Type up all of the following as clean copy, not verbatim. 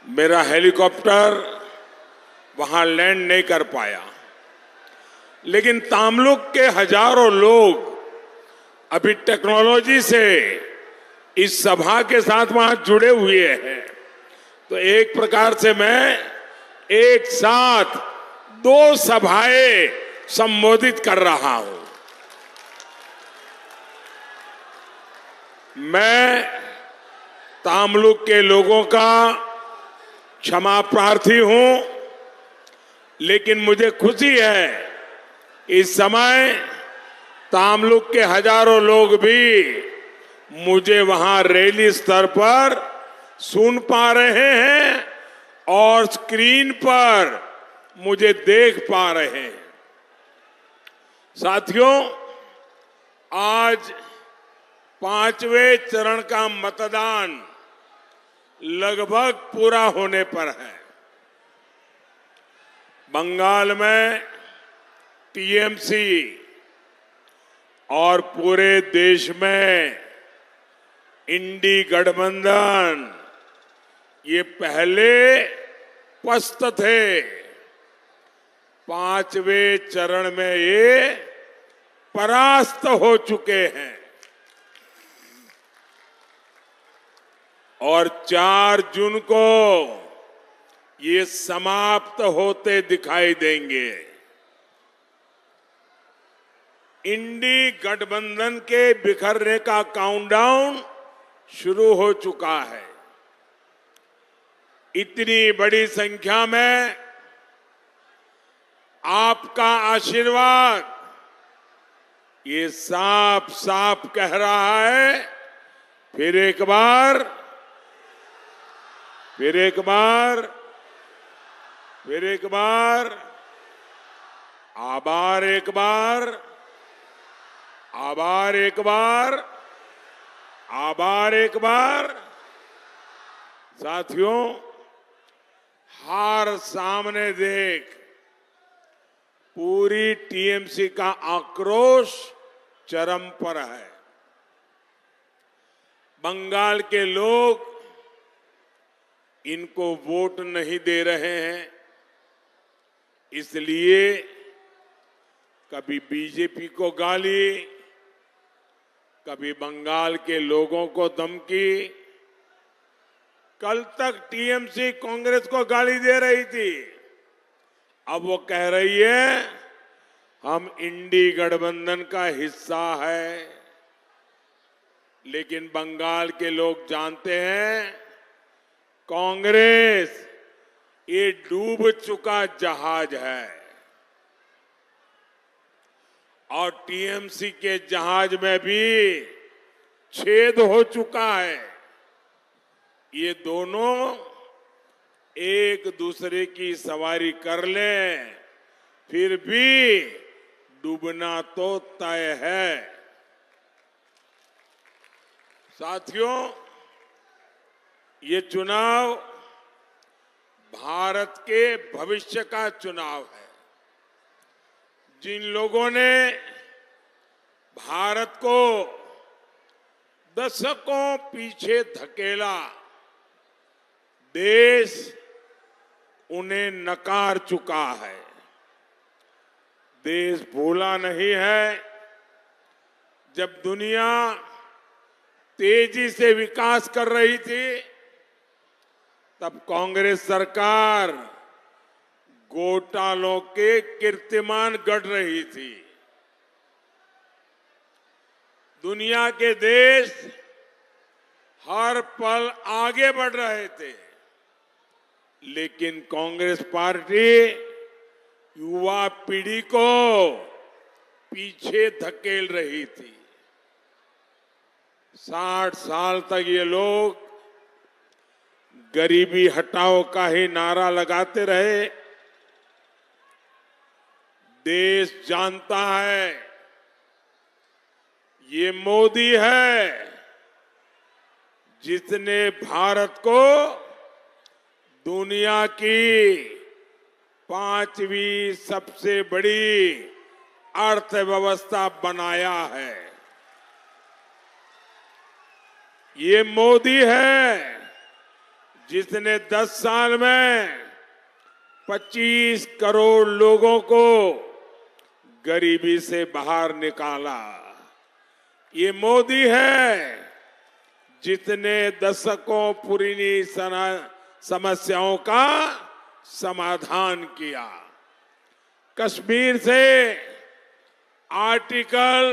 मेरा हेलीकॉप्टर वहां लैंड नहीं कर पाया, लेकिन तमलुक के हजारों लोग अभी टेक्नोलॉजी से इस सभा के साथ वहां जुड़े हुए हैं। तो एक प्रकार से मैं एक साथ दो सभाएं संबोधित कर रहा हूं। मैं तमलुक के लोगों का क्षमा प्रार्थी हूं, लेकिन मुझे खुशी है इस समय तमलुक के हजारों लोग भी मुझे वहां रैली स्तर पर सुन पा रहे हैं और स्क्रीन पर मुझे देख पा रहे हैं। साथियों, आज 5वें चरण का मतदान लगभग पूरा होने पर है। बंगाल में टीएमसी और पूरे देश में इंडी गठबंधन ये पहले पस्त थे। 5वें चरण में ये परास्त हो चुके हैं और 4 जून को ये समाप्त होते दिखाई देंगे। इंडी गठबंधन के बिखरने का काउंटडाउन शुरू हो चुका है। इतनी बड़ी संख्या में आपका आशीर्वाद ये साफ साफ कह रहा है, फिर एक बार आभार, एक बार। साथियों, हार सामने देख पूरी टीएमसी का आक्रोश चरम पर है। बंगाल के लोग इनको वोट नहीं दे रहे हैं, इसलिए कभी बीजेपी को गाली, कभी बंगाल के लोगों को धमकी। कल तक टीएमसी कांग्रेस को गाली दे रही थी, अब वो कह रही है हम इंडी गठबंधन का हिस्सा है। लेकिन बंगाल के लोग जानते हैं कांग्रेस ये डूब चुका जहाज है और टीएमसी के जहाज में भी छेद हो चुका है। ये दोनों एक दूसरे की सवारी कर लें, फिर भी डूबना तो तय है। साथियों, ये चुनाव भारत के भविष्य का चुनाव है। जिन लोगों ने भारत को दशकों पीछे धकेला, देश उन्हें नकार चुका है। देश भूला नहीं है, जब दुनिया तेजी से विकास कर रही थी तब कांग्रेस सरकार घोटालों के कीर्तिमान गढ़ रही थी। दुनिया के देश हर पल आगे बढ़ रहे थे, लेकिन कांग्रेस पार्टी युवा पीढ़ी को पीछे धकेल रही थी। 60 साल तक ये लोग गरीबी हटाओ का ही नारा लगाते रहे। देश जानता है ये मोदी है जिसने भारत को दुनिया की 5वीं सबसे बड़ी अर्थव्यवस्था बनाया है। ये मोदी है जिसने 10 साल में 25 करोड़ लोगों को गरीबी से बाहर निकाला। ये मोदी है जिसने दशकों पुरानी समस्याओं का समाधान किया। कश्मीर से आर्टिकल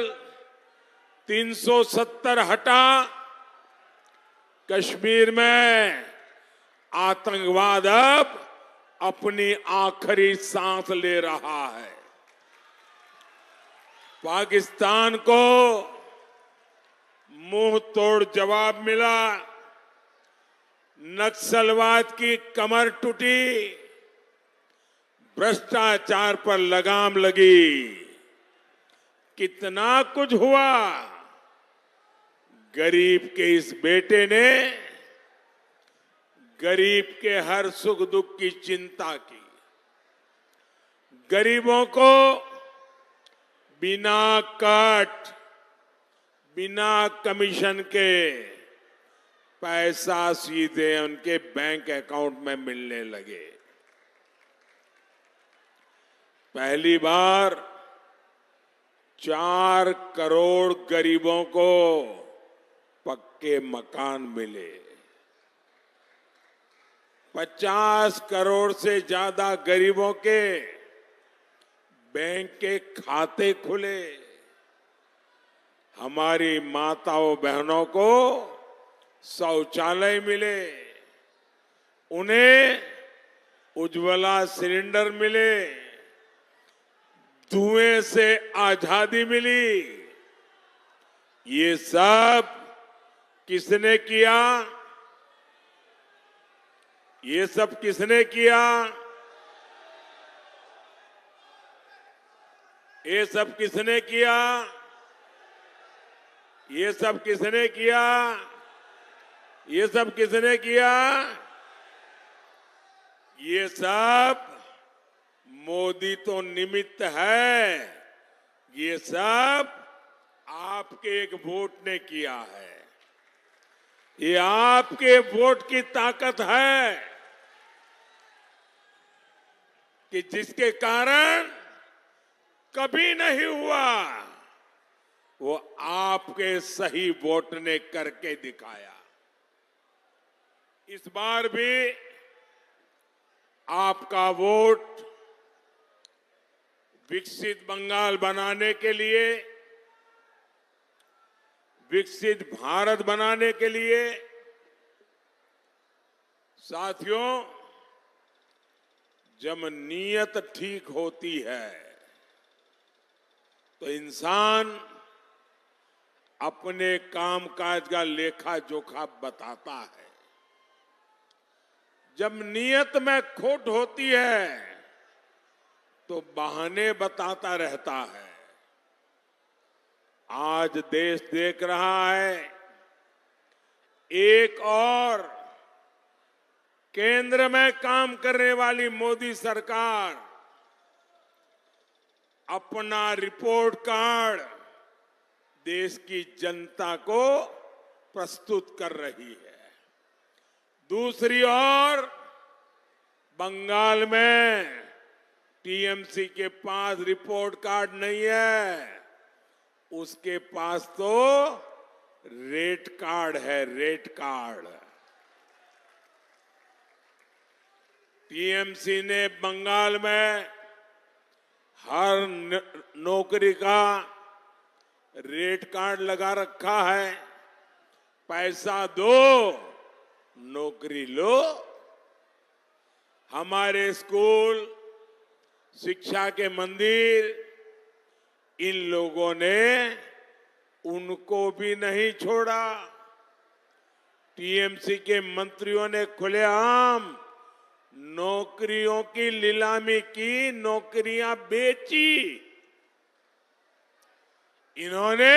370 हटा, कश्मीर में आतंकवाद अब अपनी आखिरी सांस ले रहा है। पाकिस्तान को मुंह तोड़ जवाब मिला, नक्सलवाद की कमर टूटी, भ्रष्टाचार पर लगाम लगी। कितना कुछ हुआ। गरीब के इस बेटे ने गरीब के हर सुख दुख की चिंता की। गरीबों को बिना कट, बिना कमीशन के पैसा सीधे उनके बैंक अकाउंट में मिलने लगे। पहली बार 4 करोड़ गरीबों को पक्के मकान मिले। 50 करोड़ से ज्यादा गरीबों के बैंक के खाते खुले। हमारी माताओं बहनों को शौचालय मिले, उन्हें उज्ज्वला सिलेंडर मिले, धुएं से आजादी मिली। ये सब किसने किया? ये सब किसने किया? ये सब किसने किया? ये सब किसने किया? ये सब किसने किया? ये सब मोदी तो निमित्त है, ये सब आपके एक वोट ने किया है। ये आपके वोट की ताकत है कि जिसके कारण कभी नहीं हुआ, वो आपके सही वोट ने करके दिखाया। इस बार भी आपका वोट विकसित बंगाल बनाने के लिए, विकसित भारत बनाने के लिए। साथियों, जब नीयत ठीक होती है तो इंसान अपने कामकाज का लेखा जोखा बताता है। जब नीयत में खोट होती है तो बहाने बताता रहता है। आज देश देख रहा है, एक और केंद्र में काम करने वाली मोदी सरकार अपना रिपोर्ट कार्ड देश की जनता को प्रस्तुत कर रही है। दूसरी ओर बंगाल में टीएमसी के पास रिपोर्ट कार्ड नहीं है, उसके पास तो रेट कार्ड है, रेट कार्ड। टीएमसी ने बंगाल में हर नौकरी का रेट कार्ड लगा रखा है। पैसा दो, नौकरी लो। हमारे स्कूल, शिक्षा के मंदिर, इन लोगों ने उनको भी नहीं छोड़ा। टीएमसी के मंत्रियों ने खुलेआम नौकरियों की नीलामी की, नौकरियां बेची। इन्होंने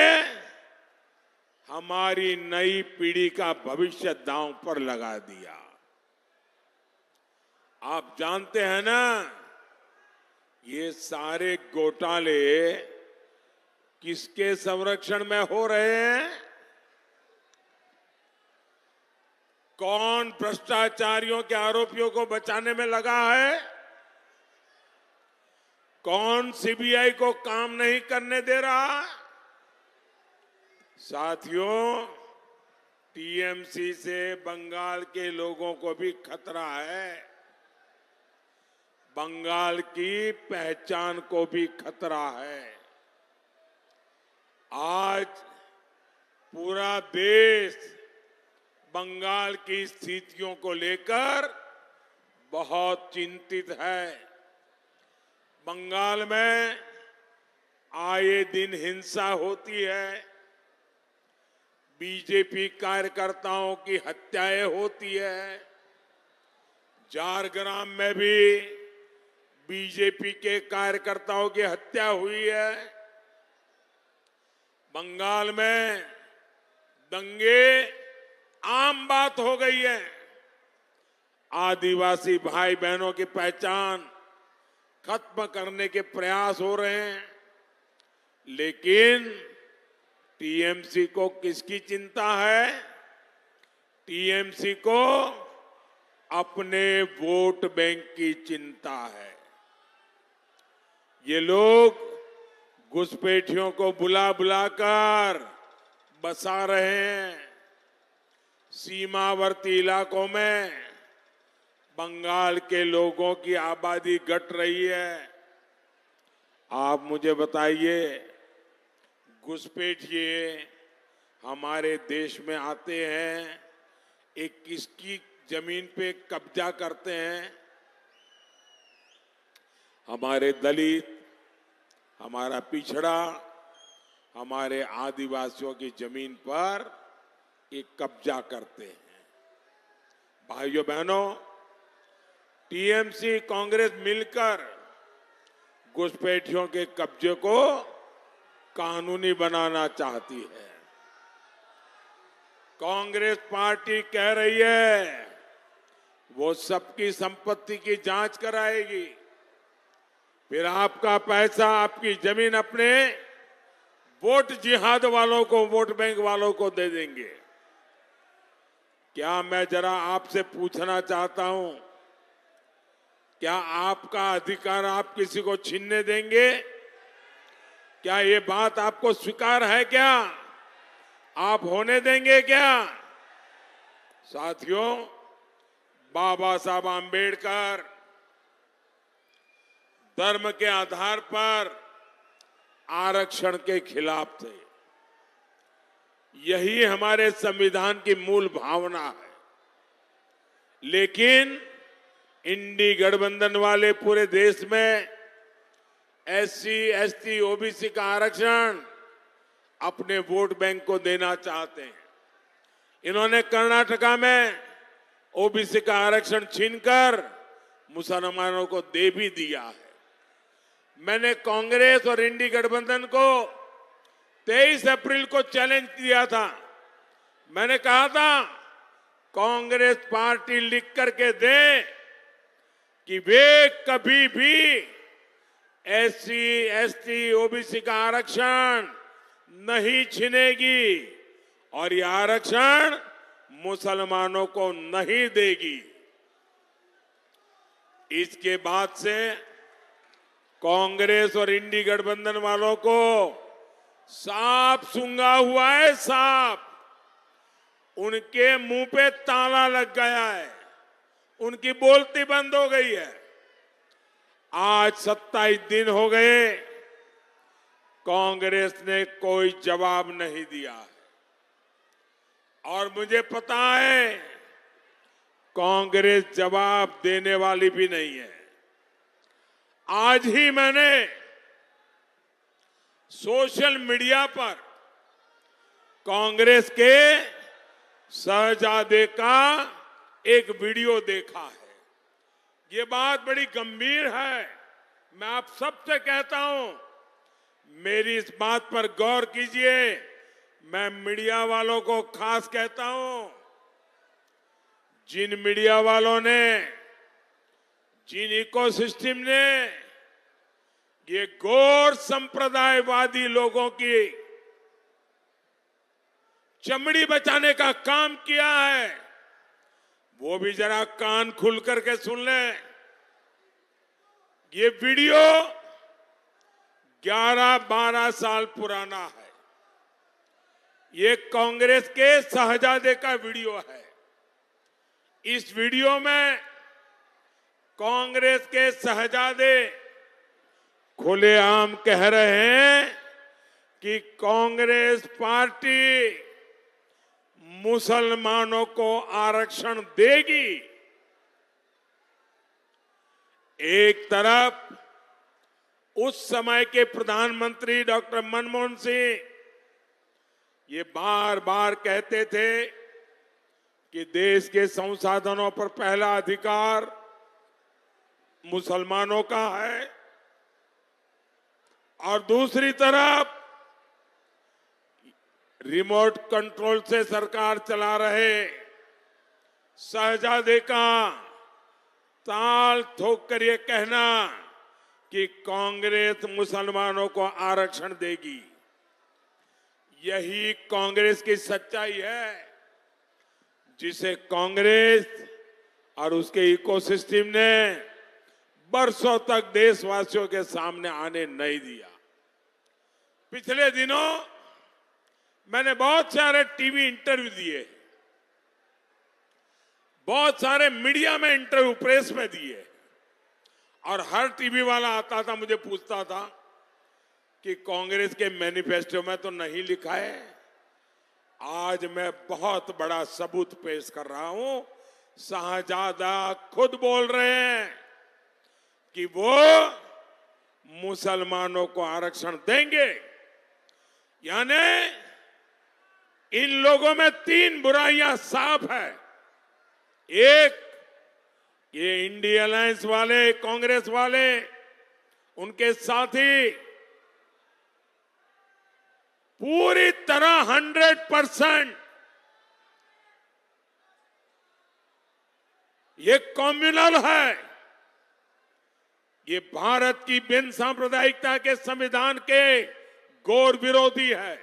हमारी नई पीढ़ी का भविष्य दांव पर लगा दिया। आप जानते हैं ना, ये सारे घोटाले किसके संरक्षण में हो रहे हैं? कौन भ्रष्टाचारियों के आरोपियों को बचाने में लगा है? कौन सीबीआई को काम नहीं करने दे रहा? साथियों, टीएमसी से बंगाल के लोगों को भी खतरा है। बंगाल की पहचान को भी खतरा है। आज पूरा देश बंगाल की स्थितियों को लेकर बहुत चिंतित है। बंगाल में आए दिन हिंसा होती है, बीजेपी कार्यकर्ताओं की हत्याएं होती है। झारग्राम में भी बीजेपी के कार्यकर्ताओं की हत्या हुई है। बंगाल में दंगे आम बात हो गई है। आदिवासी भाई बहनों की पहचान खत्म करने के प्रयास हो रहे हैं, लेकिन टीएमसी को किसकी चिंता है? टीएमसी को अपने वोट बैंक की चिंता है। ये लोग घुसपैठियों को बुला बुलाकर बसा रहे हैं। सीमावर्ती इलाकों में बंगाल के लोगों की आबादी घट रही है। आप मुझे बताइए, घुसपैठिए हमारे देश में आते हैं, एक किसकी जमीन पे कब्जा करते हैं? हमारे दलित, हमारा पिछड़ा, हमारे आदिवासियों की जमीन पर एक कब्जा करते हैं। भाइयों बहनों, टीएमसी कांग्रेस मिलकर घुसपैठियों के कब्जे को कानूनी बनाना चाहती है। कांग्रेस पार्टी कह रही है वो सबकी संपत्ति की जांच कराएगी, फिर आपका पैसा, आपकी जमीन अपने वोट जिहाद वालों को, वोट बैंक वालों को दे देंगे। क्या मैं जरा आपसे पूछना चाहता हूं, क्या आपका अधिकार आप किसी को छीनने देंगे? क्या ये बात आपको स्वीकार है? क्या आप होने देंगे? क्या साथियों, बाबा साहब आंबेडकर धर्म के आधार पर आरक्षण के खिलाफ थे। यही हमारे संविधान की मूल भावना है। लेकिन इंडी गठबंधन वाले पूरे देश में एससी, एसटी, ओबीसी का आरक्षण अपने वोट बैंक को देना चाहते हैं। इन्होंने कर्नाटका में ओबीसी का आरक्षण छीनकर मुसलमानों को दे भी दिया है। मैंने कांग्रेस और इंडी गठबंधन को 23 अप्रैल को चैलेंज दिया था। मैंने कहा था कांग्रेस पार्टी लिख करके दे कि वे कभी भी एससी, एसटी, ओबीसी का आरक्षण नहीं छीनेगी और यह आरक्षण मुसलमानों को नहीं देगी। इसके बाद से कांग्रेस और इंडी गठबंधन वालों को सांप सूंघा हुआ है। सांप, उनके मुंह पे ताला लग गया है, उनकी बोलती बंद हो गई है। आज 27 दिन हो गए, कांग्रेस ने कोई जवाब नहीं दिया है और मुझे पता है कांग्रेस जवाब देने वाली भी नहीं है। आज ही मैंने सोशल मीडिया पर कांग्रेस के शहजादे का एक वीडियो देखा है। ये बात बड़ी गंभीर है। मैं आप सबसे कहता हूं, मेरी इस बात पर गौर कीजिए। मैं मीडिया वालों को खास कहता हूं, जिन मीडिया वालों ने, जिन इकोसिस्टम ने ये गौर संप्रदायवादी लोगों की चमड़ी बचाने का काम किया है, वो भी जरा कान खुल करके सुन लें। ये वीडियो 11-12 साल पुराना है। ये कांग्रेस के शहजादे का वीडियो है। इस वीडियो में कांग्रेस के शहजादे खुलेआम कह रहे हैं कि कांग्रेस पार्टी मुसलमानों को आरक्षण देगी। एक तरफ उस समय के प्रधानमंत्री डॉक्टर मनमोहन सिंह ये बार बार कहते थे कि देश के संसाधनों पर पहला अधिकार मुसलमानों का है, और दूसरी तरफ रिमोट कंट्रोल से सरकार चला रहे शहजादे का ताल ठोक कर ये कहना कि कांग्रेस मुसलमानों को आरक्षण देगी। यही कांग्रेस की सच्चाई है, जिसे कांग्रेस और उसके इकोसिस्टम ने बरसों तक देशवासियों के सामने आने नहीं दिया। पिछले दिनों मैंने बहुत सारे टीवी इंटरव्यू दिए, बहुत सारे मीडिया में इंटरव्यू प्रेस में दिए, और हर टीवी वाला आता था, मुझे पूछता था कि कांग्रेस के मैनिफेस्टो में तो नहीं लिखा है। आज मैं बहुत बड़ा सबूत पेश कर रहा हूं। शहजादा खुद बोल रहे हैं कि वो मुसलमानों को आरक्षण देंगे। यानी इन लोगों में 3 बुराइयां साफ है। एक, ये इंडिया अलायंस वाले, कांग्रेस वाले, उनके साथी पूरी तरह 100% ये कम्युनल है। ये भारत की बिन सांप्रदायिकता के संविधान के घोर विरोधी है।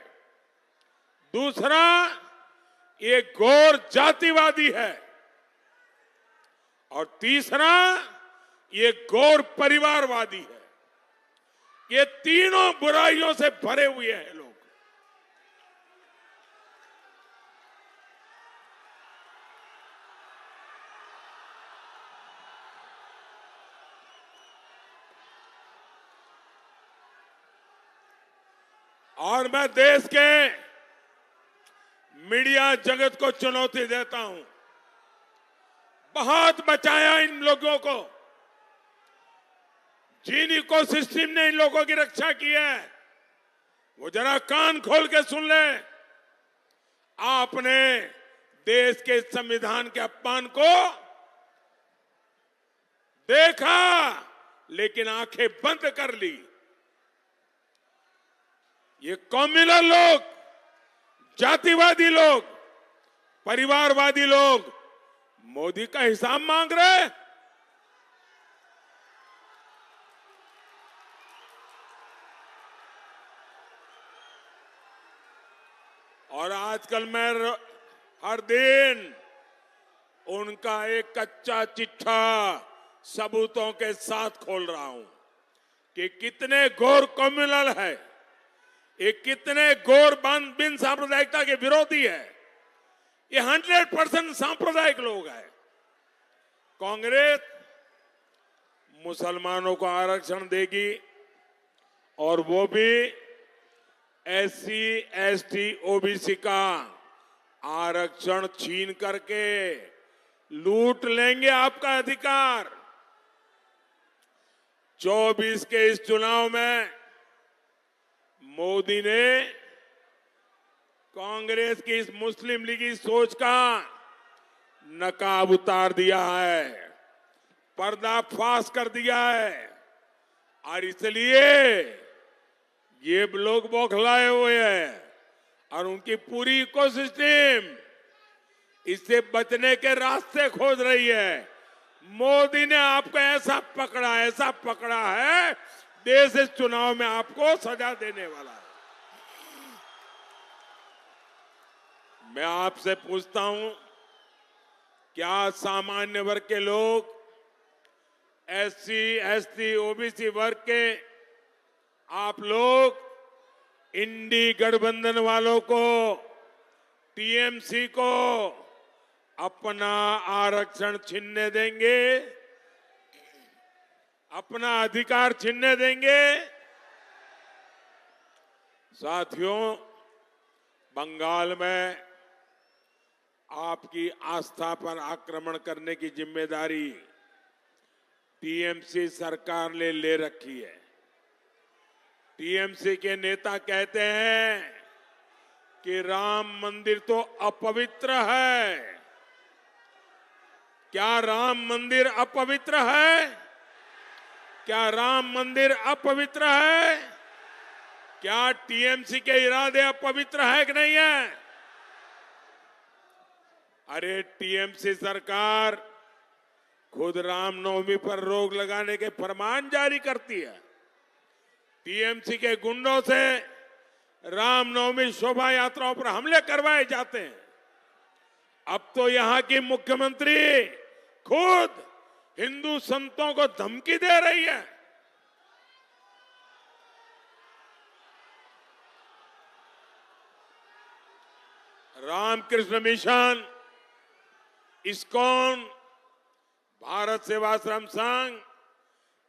दूसरा, ये घोर जातिवादी है, और तीसरा, ये घोर परिवारवादी है। ये तीनों बुराइयों से भरे हुए हैं लोग। और मैं देश के मीडिया जगत को चुनौती देता हूं। बहुत बचाया इन लोगों को। जिन इकोसिस्टम ने इन लोगों की रक्षा की है, वो जरा कान खोल के सुन ले। आपने देश के संविधान के अपमान को देखा, लेकिन आंखें बंद कर ली। ये कम्युनल लोग, जातिवादी लोग, परिवारवादी लोग मोदी का हिसाब मांग रहे। और आजकल मैं हर दिन उनका एक कच्चा चिट्ठा सबूतों के साथ खोल रहा हूं कि कितने घोर कम्युनल है, ये कितने घोर बिन सांप्रदायिकता के विरोधी है। ये 100% सांप्रदायिक लोग हैं। कांग्रेस मुसलमानों को आरक्षण देगी, और वो भी SC, ST, OBC का आरक्षण छीन करके लूट लेंगे आपका अधिकार। 24 के इस चुनाव में मोदी ने कांग्रेस की इस मुस्लिम लीगी सोच का नकाब उतार दिया है, पर्दाफाश कर दिया है, और इसलिए ये लोग बौखलाए हुए हैं, और उनकी पूरी इकोसिस्टम इससे बचने के रास्ते खोज रही है। मोदी ने आपको ऐसा पकड़ा है, देश इस चुनाव में आपको सजा देने वाला है। मैं आपसे पूछता हूं, क्या सामान्य वर्ग के लोग, एससी, एसटी, ओबीसी वर्ग के आप लोग इंडी गठबंधन वालों को, टीएमसी को अपना आरक्षण छीनने देंगे? अपना अधिकार छीनने देंगे? साथियों, बंगाल में आपकी आस्था पर आक्रमण करने की जिम्मेदारी टीएमसी सरकार ने ले रखी है। टीएमसी के नेता कहते हैं कि राम मंदिर तो अपवित्र है। क्या राम मंदिर अपवित्र है? क्या राम मंदिर अपवित्र है? क्या टीएमसी के इरादे अपवित्र है कि नहीं है? अरे टीएमसी सरकार खुद रामनवमी पर रोक लगाने के फरमान जारी करती है। टीएमसी के गुंडों से रामनवमी शोभा यात्राओं पर हमले करवाए जाते हैं। अब तो यहां की मुख्यमंत्री खुद हिंदू संतों को धमकी दे रही है। रामकृष्ण मिशन, इस्कॉन, भारत सेवाश्रम संघ,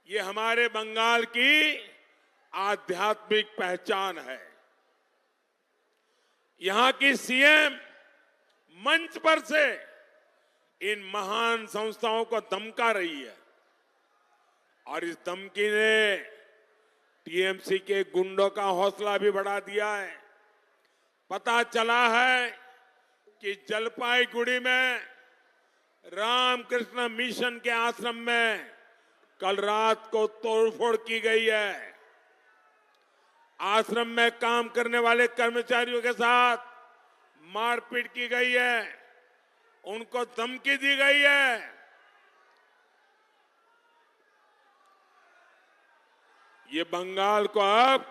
ये हमारे बंगाल की आध्यात्मिक पहचान है। यहां की सीएम मंच पर से इन महान संस्थाओं को धमका रही है और इस धमकी ने टीएमसी के गुंडों का हौसला भी बढ़ा दिया है। पता चला है कि जलपाईगुड़ी में रामकृष्ण मिशन के आश्रम में कल रात को तोड़फोड़ की गई है। आश्रम में काम करने वाले कर्मचारियों के साथ मारपीट की गई है, उनको धमकी दी गई है। ये बंगाल को अब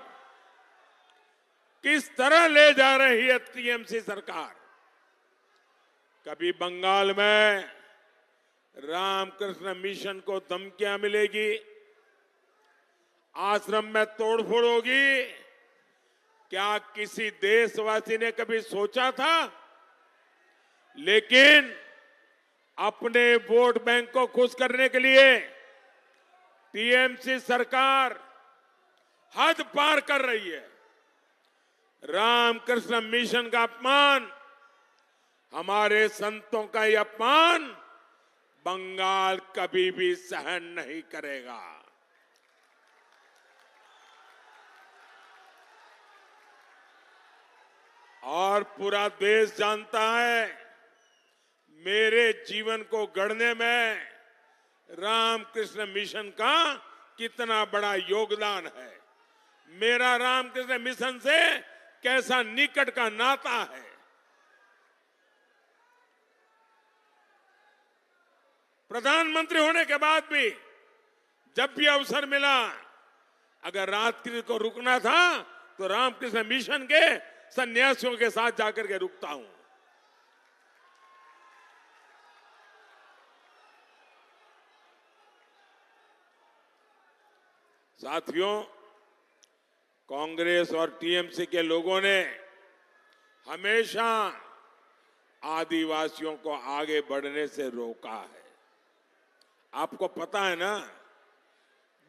किस तरह ले जा रही है टीएमसी सरकार? कभी बंगाल में रामकृष्ण मिशन को धमकियां मिलेगी, आश्रम में तोड़फोड़ होगी, क्या किसी देशवासी ने कभी सोचा था? लेकिन अपने वोट बैंक को खुश करने के लिए टीएमसी सरकार हद पार कर रही है। रामकृष्ण मिशन का अपमान, हमारे संतों का यह अपमान बंगाल कभी भी सहन नहीं करेगा। और पूरा देश जानता है मेरे जीवन को गढ़ने में रामकृष्ण मिशन का कितना बड़ा योगदान है, मेरा रामकृष्ण मिशन से कैसा निकट का नाता है। प्रधानमंत्री होने के बाद भी जब भी अवसर मिला, अगर रात्रि को रुकना था तो रामकृष्ण मिशन के सन्यासियों के साथ जाकर के रुकता हूं। साथियों, कांग्रेस और टीएमसी के लोगों ने हमेशा आदिवासियों को आगे बढ़ने से रोका है। आपको पता है ना,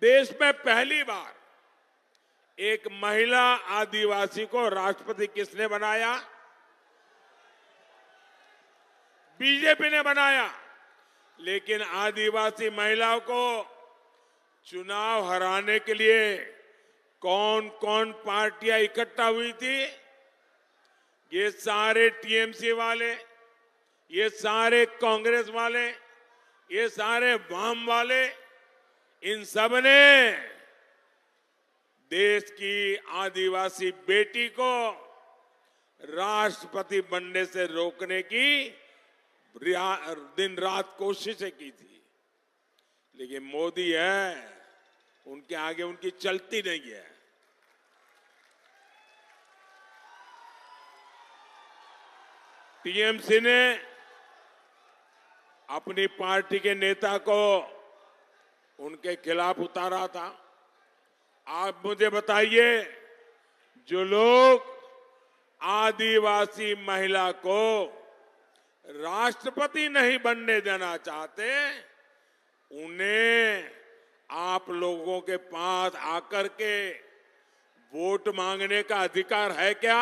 देश में पहली बार एक महिला आदिवासी को राष्ट्रपति किसने बनाया? बीजेपी ने बनाया। लेकिन आदिवासी महिलाओं को चुनाव हराने के लिए कौन कौन पार्टियां इकट्ठा हुई थी? ये सारे टीएमसी वाले, ये सारे कांग्रेस वाले, ये सारे वाम वाले, इन सब ने देश की आदिवासी बेटी को राष्ट्रपति बनने से रोकने की दिन रात कोशिशें की थी। लेकिन मोदी है, उनके आगे उनकी चलती नहीं है। टीएमसी ने अपनी पार्टी के नेता को उनके खिलाफ उतारा था। आप मुझे बताइए, जो लोग आदिवासी महिला को राष्ट्रपति नहीं बनने देना चाहते, उन्हें आप लोगों के पास आकर के वोट मांगने का अधिकार है क्या?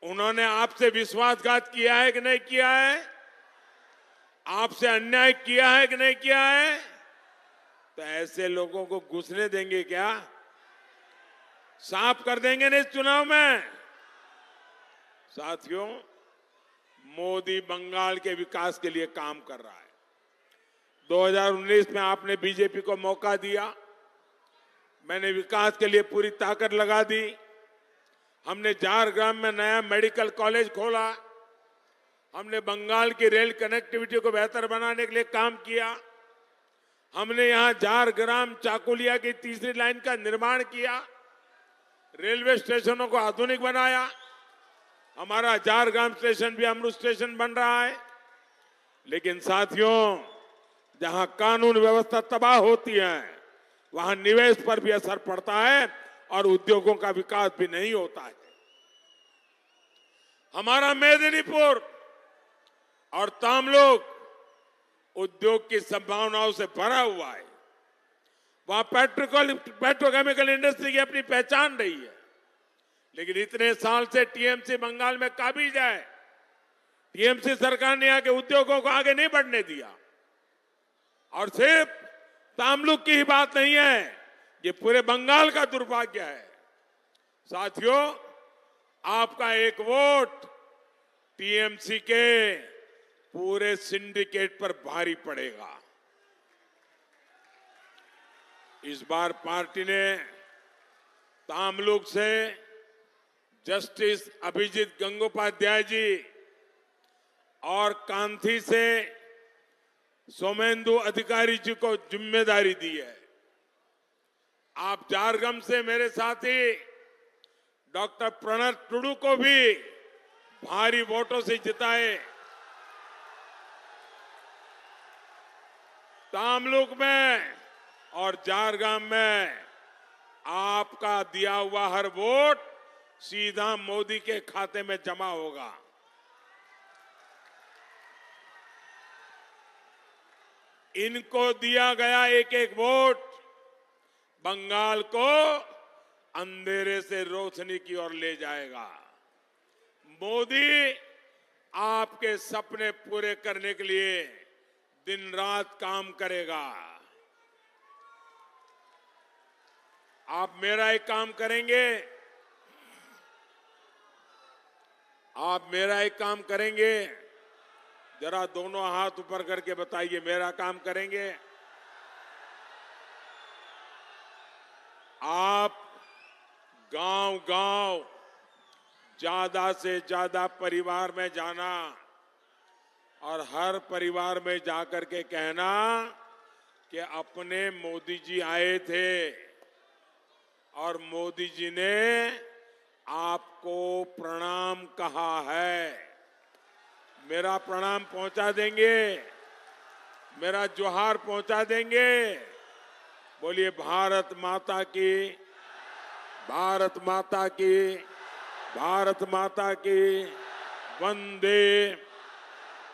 उन्होंने आपसे विश्वासघात किया है कि नहीं किया है? आपसे अन्याय किया है कि नहीं किया है? तो ऐसे लोगों को घुसने देंगे क्या? साफ कर देंगे ना इस चुनाव में? साथियों, मोदी बंगाल के विकास के लिए काम कर रहा है। 2019 में आपने बीजेपी को मौका दिया, मैंने विकास के लिए पूरी ताकत लगा दी। हमने झारग्राम में नया मेडिकल कॉलेज खोला, हमने बंगाल की रेल कनेक्टिविटी को बेहतर बनाने के लिए काम किया, हमने यहां झारग्राम चाकुलिया की तीसरी लाइन का निर्माण किया, रेलवे स्टेशनों को आधुनिक बनाया, हमारा झारग्राम स्टेशन भी अमृत स्टेशन बन रहा है। लेकिन साथियों, जहां कानून व्यवस्था तबाह होती है, वहां निवेश पर भी असर पड़ता है और उद्योगों का विकास भी नहीं होता है। हमारा मेदिनीपुर और तामलुक उद्योग की संभावनाओं से भरा हुआ है। वहां पेट्रोकेमिकल इंडस्ट्री की अपनी पहचान रही है। लेकिन इतने साल से टीएमसी बंगाल में काबिज है। टीएमसी सरकार ने यहाँ के उद्योगों को आगे नहीं बढ़ने दिया। और सिर्फ तामलुक की ही बात नहीं है, ये पूरे बंगाल का दुर्भाग्य है। साथियों, आपका एक वोट टीएमसी के पूरे सिंडिकेट पर भारी पड़ेगा। इस बार पार्टी ने तामलुक से जस्टिस अभिजीत गंगोपाध्याय जी और कांथी से सोमेंदु अधिकारी जी को जिम्मेदारी दी है। आप झारग्राम से मेरे साथी डॉक्टर प्रणव टुडू को भी भारी वोटों से जिताए। तामलुक में और झारग्राम में आपका दिया हुआ हर वोट सीधा मोदी के खाते में जमा होगा। इनको दिया गया एक एक वोट बंगाल को अंधेरे से रोशनी की ओर ले जाएगा। मोदी आपके सपने पूरे करने के लिए दिन रात काम करेगा। आप मेरा एक काम करेंगे, आप मेरा एक काम करेंगे, जरा दोनों हाथ ऊपर करके बताइए, मेरा काम करेंगे। आप गांव-गांव ज्यादा से ज्यादा परिवार में जाना और हर परिवार में जाकर के कहना कि अपने मोदी जी आए थे और मोदी जी ने आपको प्रणाम कहा है। मेरा प्रणाम पहुंचा देंगे, मेरा जोहार पहुंचा देंगे। बोलिए भारत माता की, भारत माता की, भारत माता की। वंदे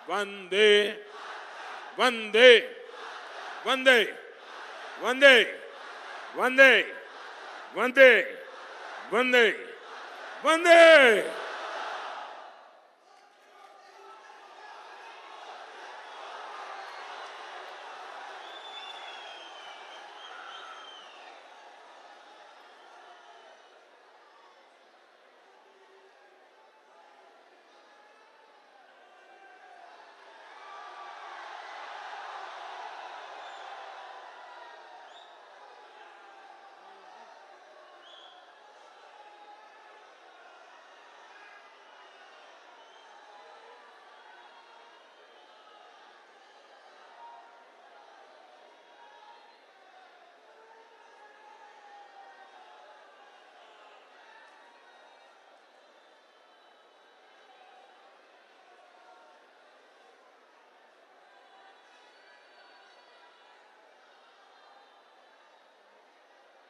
वंदे वंदे वंदे वंदे वंदे वंदे वंदे वंदे।